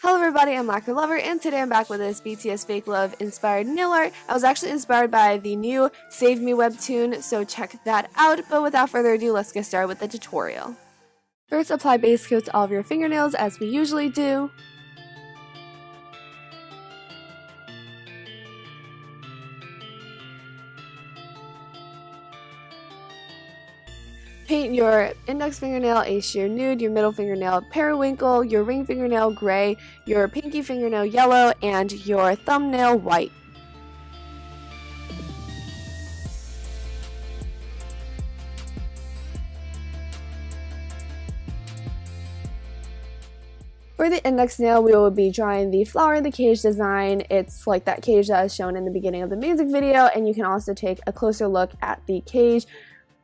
Hello everybody, I'm Lacquer Lover, and today I'm back with this BTS Fake Love inspired nail art. I was actually inspired by the new Save Me webtoon, so check that out, but without further ado, let's get started with the tutorial. First, apply base coat to all of your fingernails as we usually do. Paint your index fingernail a sheer nude, your middle fingernail periwinkle, your ring fingernail gray, your pinky fingernail yellow, and your thumbnail white. For the index nail, we will be drawing the flower in the cage design. It's like that cage that is shown in the beginning of the music video, and you can also take a closer look at the cage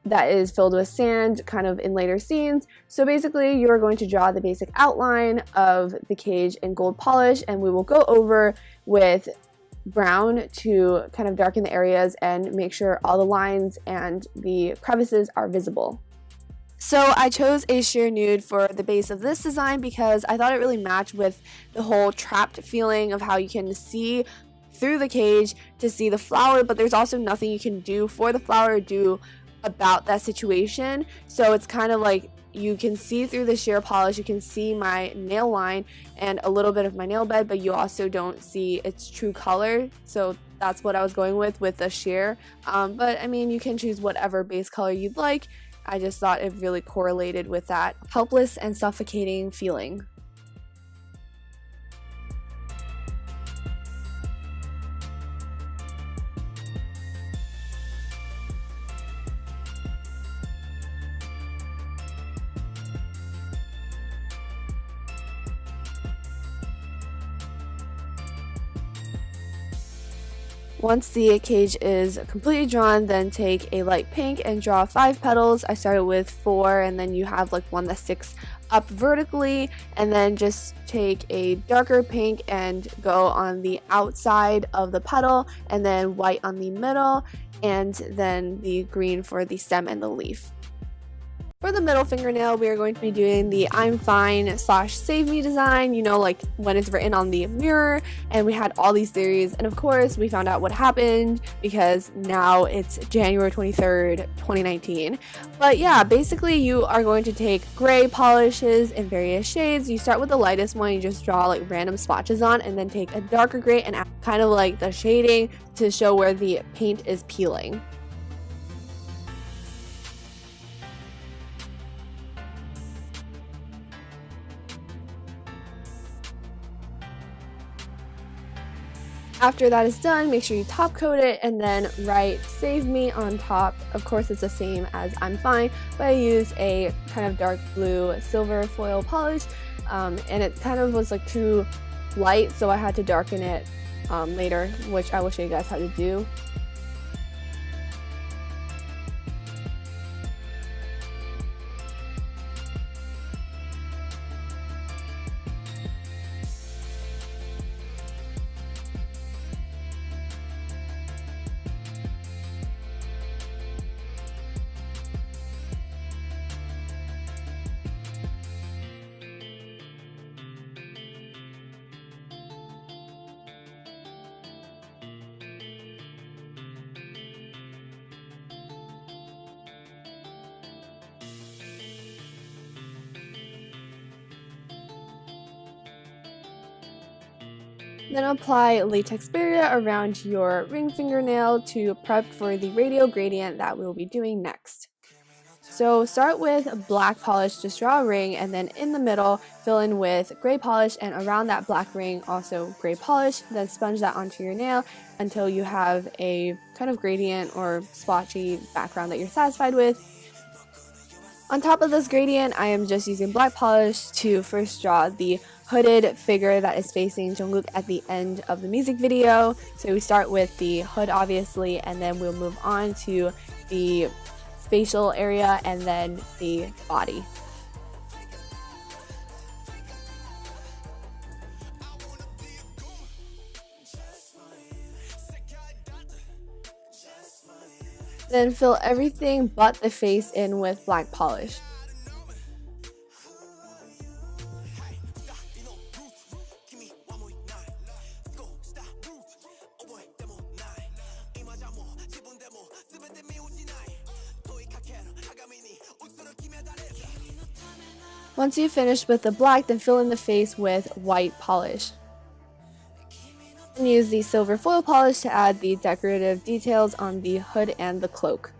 that is filled with sand kind of in later scenes. So basically you're going to draw the basic outline of the cage in gold polish, and we will go over with brown to kind of darken the areas and make sure all the lines and the crevices are visible. So I chose a sheer nude for the base of this design because I thought it really matched with the whole trapped feeling of how you can see through the cage to see the flower, but there's also nothing you can do for the flower or about that situation. So it's kind of like you can see through the sheer polish, you can see my nail line and a little bit of my nail bed, but you also don't see its true color. So that's what I was going with the sheer. But I mean, you can choose whatever base color you'd like. I just thought it really correlated with that helpless and suffocating feeling. Once the cage is completely drawn, then take a light pink and draw 5 petals. I started with 4, and then you have like one that sticks up vertically, and then just take a darker pink and go on the outside of the petal, and then white on the middle, and then the green for the stem and the leaf. For the middle fingernail, we are going to be doing the I'm Fine / Save Me design, you know, like when it's written on the mirror, and we had all these theories, and of course we found out what happened because now it's January 23rd, 2019. But yeah, basically you are going to take gray polishes in various shades. You start with the lightest one, you just draw like random swatches on, and then take a darker gray and add kind of like the shading to show where the paint is peeling. After that is done, make sure you top coat it and then write Save Me on top. Of course, it's the same as I'm Fine, but I use a kind of dark blue silver foil polish, and it kind of was like too light, so I had to darken it later, which I will show you guys how to do. Then apply latex barrier around your ring fingernail to prep for the radial gradient that we'll be doing next. So start with black polish, just draw a ring, and then in the middle fill in with gray polish, and around that black ring also gray polish. Then sponge that onto your nail until you have a kind of gradient or splotchy background that you're satisfied with. On top of this gradient, I am just using black polish to first draw the hooded figure that is facing Jungkook at the end of the music video. So we start with the hood obviously, and then we'll move on to the facial area and then the body. Then fill everything but the face in with black polish. Once you've finished with the black, then fill in the face with white polish. And use the silver foil polish to add the decorative details on the hood and the cloak.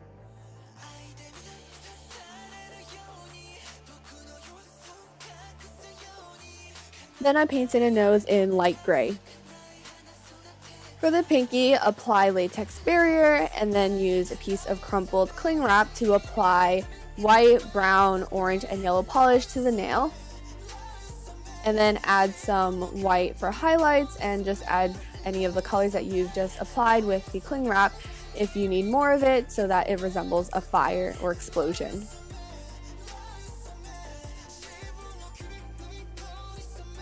Then I painted a nose in light gray. For the pinky, apply latex barrier and then use a piece of crumpled cling wrap to apply white, brown, orange, and yellow polish to the nail. And then add some white for highlights and just add any of the colors that you've just applied with the cling wrap if you need more of it so that it resembles a fire or explosion.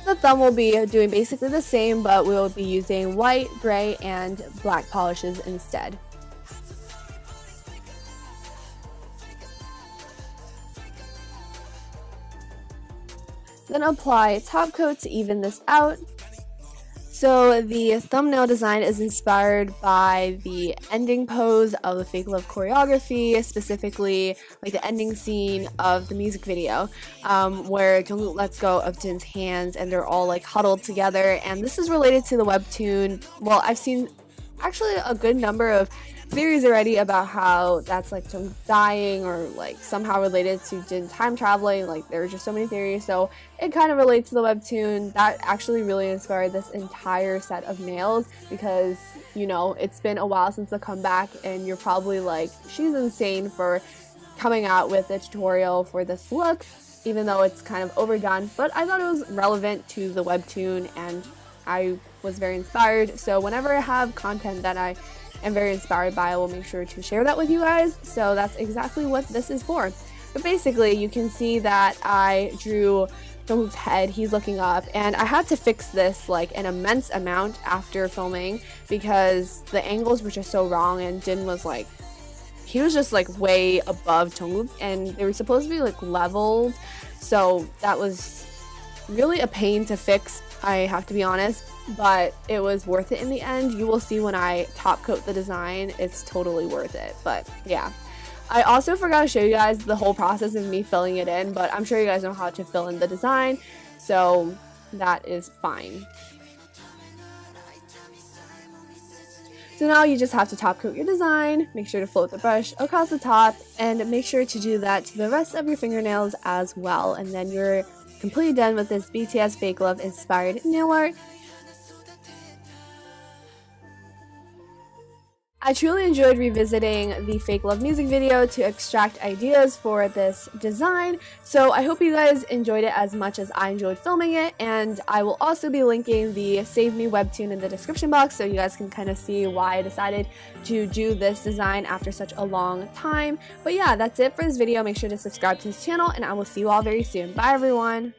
The thumb will be doing basically the same, but we will be using white, gray, and black polishes instead. Then apply top coat to even this out. So the thumbnail design is inspired by the ending pose of the Fake Love choreography, specifically like the ending scene of the music video, where Jungkook lets go of Jin's hands and they're all like huddled together. And this is related to the webtoon. Well, I've seen actually a good number of theories already about how that's like Jungkook dying or like somehow related to Jin-time-traveling. Like there's just so many theories, so it kind of relates to the webtoon. That actually really inspired this entire set of nails because, you know, it's been a while since the comeback and you're probably like, she's insane for coming out with a tutorial for this look, even though it's kind of overdone. But I thought it was relevant to the webtoon and I was very inspired. So whenever I have content that I am very inspired by, I will make sure to share that with you guys. So that's exactly what this is for. But basically you can see that I drew Jungkook's head, he's looking up, and I had to fix this like an immense amount after filming because the angles were just so wrong and Jin was like, he was just like way above Jungkook and they were supposed to be like leveled, so that was really a pain to fix, I have to be honest, but it was worth it in the end. You will see when I top coat the design, it's totally worth it. But yeah, I also forgot to show you guys the whole process of me filling it in, but I'm sure you guys know how to fill in the design, so that is fine. So now you just have to top coat your design, make sure to float the brush across the top, and make sure to do that to the rest of your fingernails as well, and then you're completely done with this BTS Fake Love inspired nail art. I truly enjoyed revisiting the Fake Love music video to extract ideas for this design, so I hope you guys enjoyed it as much as I enjoyed filming it, and I will also be linking the Save Me webtoon in the description box so you guys can kind of see why I decided to do this design after such a long time. But yeah, that's it for this video. Make sure to subscribe to this channel, and I will see you all very soon. Bye everyone!